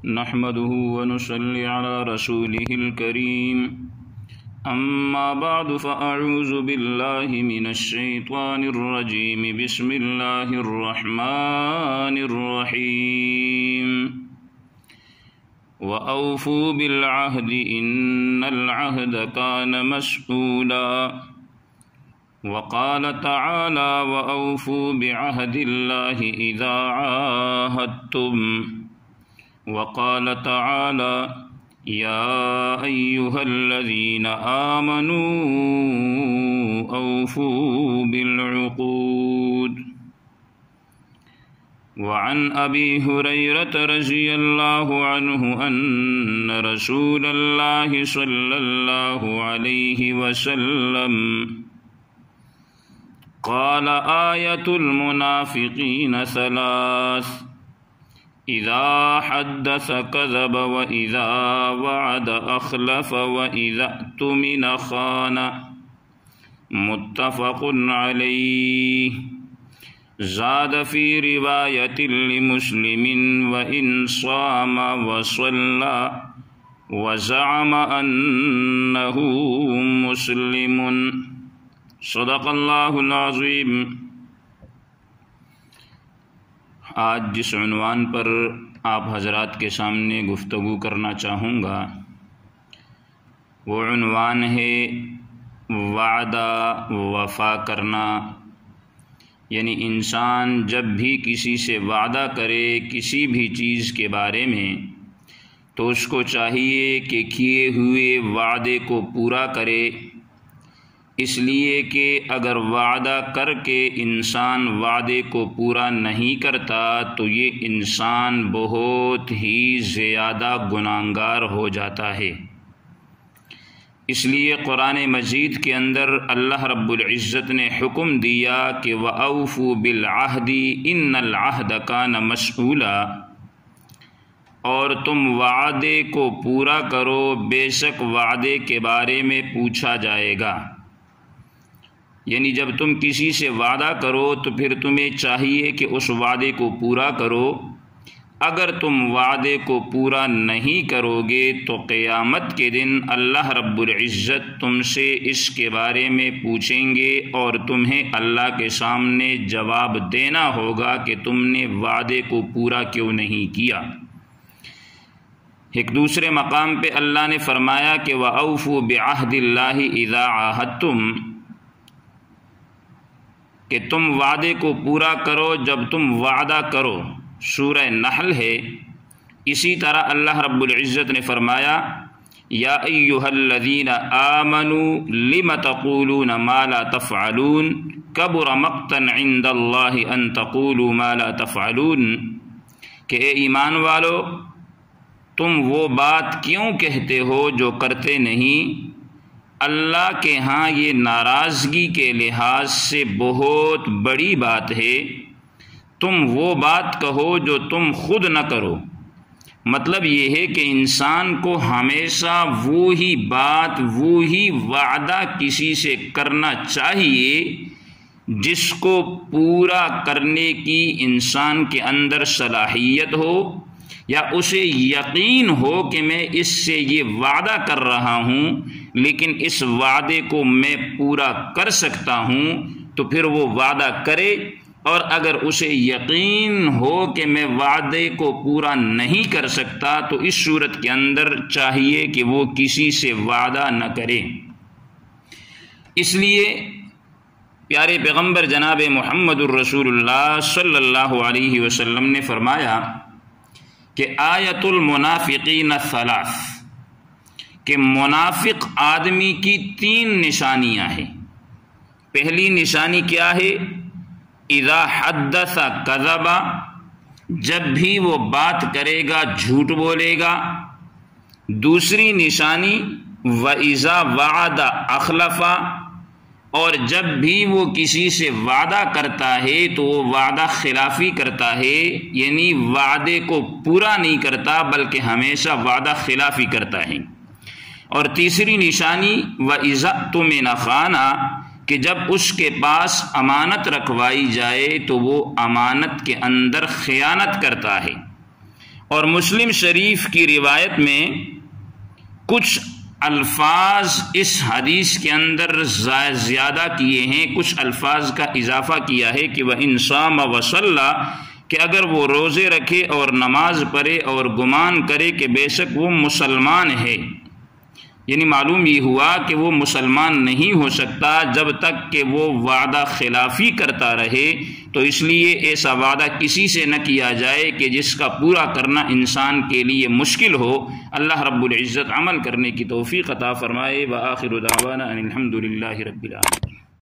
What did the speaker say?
نحمده ونصلي على رسوله الكريم أما بعد فأعوذ بالله من الشيطان الرجيم بسم الله الرحمن الرحيم وأوفوا بالعهد إن العهد كان مسؤولا وقال تعالى وأوفوا بعهد الله إذا عاهدتم وقال تعالى يا أيها الذين آمنوا أوفوا بالعقود وعن أبي هريرة رضي الله عنه أن رسول الله صلى الله عليه وسلم قال آية المنافقين ثلاث إذا حدث كذب وإذا وعد أخلف وإذا اؤتمن خان متفق عليه زاد في رواية لمسلم وإن صام وصلى وزعم أنه مسلم صدق اللہ العظیم۔ آج جس عنوان پر آپ حضرات کے سامنے گفتگو کرنا چاہوں گا وہ عنوان ہے وعدہ وفا کرنا، یعنی انسان جب بھی کسی سے وعدہ کرے کسی بھی چیز کے بارے میں تو اس کو چاہیے کہ کیے ہوئے وعدے کو پورا کرے، اس لیے کہ اگر وعدہ کر کے انسان وعدے کو پورا نہیں کرتا تو یہ انسان بہت ہی زیادہ گناہگار ہو جاتا ہے۔ اس لیے قرآن مجید کے اندر اللہ رب العزت نے حکم دیا کہ وَأَوْفُوا بِالْعَهْدِ إِنَّ الْعَهْدَ كَانَ مَسْئُولًا، اور تم وعدے کو پورا کرو، بے شک وعدے کے بارے میں پوچھا جائے گا۔ یعنی جب تم کسی سے وعدہ کرو تو پھر تمہیں چاہیے کہ اس وعدے کو پورا کرو، اگر تم وعدے کو پورا نہیں کرو گے تو قیامت کے دن اللہ رب العزت تم سے اس کے بارے میں پوچھیں گے اور تمہیں اللہ کے سامنے جواب دینا ہوگا کہ تم نے وعدے کو پورا کیوں نہیں کیا۔ ایک دوسرے مقام پہ اللہ نے فرمایا کہ وَأَوْفُوا بِعَهْدِ اللَّهِ إِذَا عَاهَدتُّمْ، کہ تم وعدے کو پورا کرو جب تم وعدہ کرو، سورہ نحل ہے۔ اسی طرح اللہ رب العزت نے فرمایا یا ایھا الذین آمنوا لم تقولون ما لا تفعلون کبر مقتا عند اللہ ان تقولوا ما لا تفعلون، کہ اے ایمان والو تم وہ بات کیوں کہتے ہو جو کرتے نہیں، اللہ کے ہاں یہ ناراضگی کے لحاظ سے بہت بڑی بات ہے، تم وہ بات کہو جو تم خود نہ کرو۔ مطلب یہ ہے کہ انسان کو ہمیشہ وہی بات وہی وعدہ کسی سے کرنا چاہیے جس کو پورا کرنے کی انسان کے اندر صلاحیت ہو یا اسے یقین ہو کہ میں اس سے یہ وعدہ کر رہا ہوں لیکن اس وعدے کو میں پورا کر سکتا ہوں، تو پھر وہ وعدہ کرے، اور اگر اسے یقین ہو کہ میں وعدے کو پورا نہیں کر سکتا تو اس صورت کے اندر چاہیے کہ وہ کسی سے وعدہ نہ کرے۔ اس لیے پیارے پیغمبر جناب محمد الرسول اللہ صلی اللہ علیہ وسلم نے فرمایا کہ آیت المنافقین ثلاث، کہ منافق آدمی کی 3 نشانیاں ہیں۔ پہلی نشانی کیا ہے؟ اذا حدث کذب، جب بھی وہ بات کرے گا جھوٹ بولے گا۔ دوسری نشانی وَإِذَا وَعَدَ أَخْلَفَ، اور جب بھی وہ کسی سے وعدہ کرتا ہے تو وہ وعدہ خلافی کرتا ہے، یعنی وعدے کو پورا نہیں کرتا بلکہ ہمیشہ وعدہ خلافی کرتا ہے۔ اور تیسری نشانی وَإِذَا اؤْتُمِنَ خَانَ، کہ جب اس کے پاس امانت رکھوائی جائے تو وہ امانت کے اندر خیانت کرتا ہے۔ اور مسلم شریف کی روایت میں کچھ الفاظ اس حدیث کے اندر زیادہ کیے ہیں، کچھ الفاظ کا اضافہ کیا ہے کہ وَإِن صَامَ وَصَلَّى، کہ اگر وہ روزے رکھے اور نماز پڑھے اور گمان کرے کہ بے شک وہ مسلمان ہے، یعنی معلوم یہ ہوا کہ وہ مسلمان نہیں ہو سکتا جب تک کہ وہ وعدہ خلافی کرتا رہے، تو اس لیے ایسا وعدہ کسی سے نہ کیا جائے کہ جس کا پورا کرنا انسان کے لیے مشکل ہو۔ اللہ رب العزت عمل کرنے کی توفیق عطا فرمائے۔ وآخر دعوانا ان الحمد للہ رب العالمین۔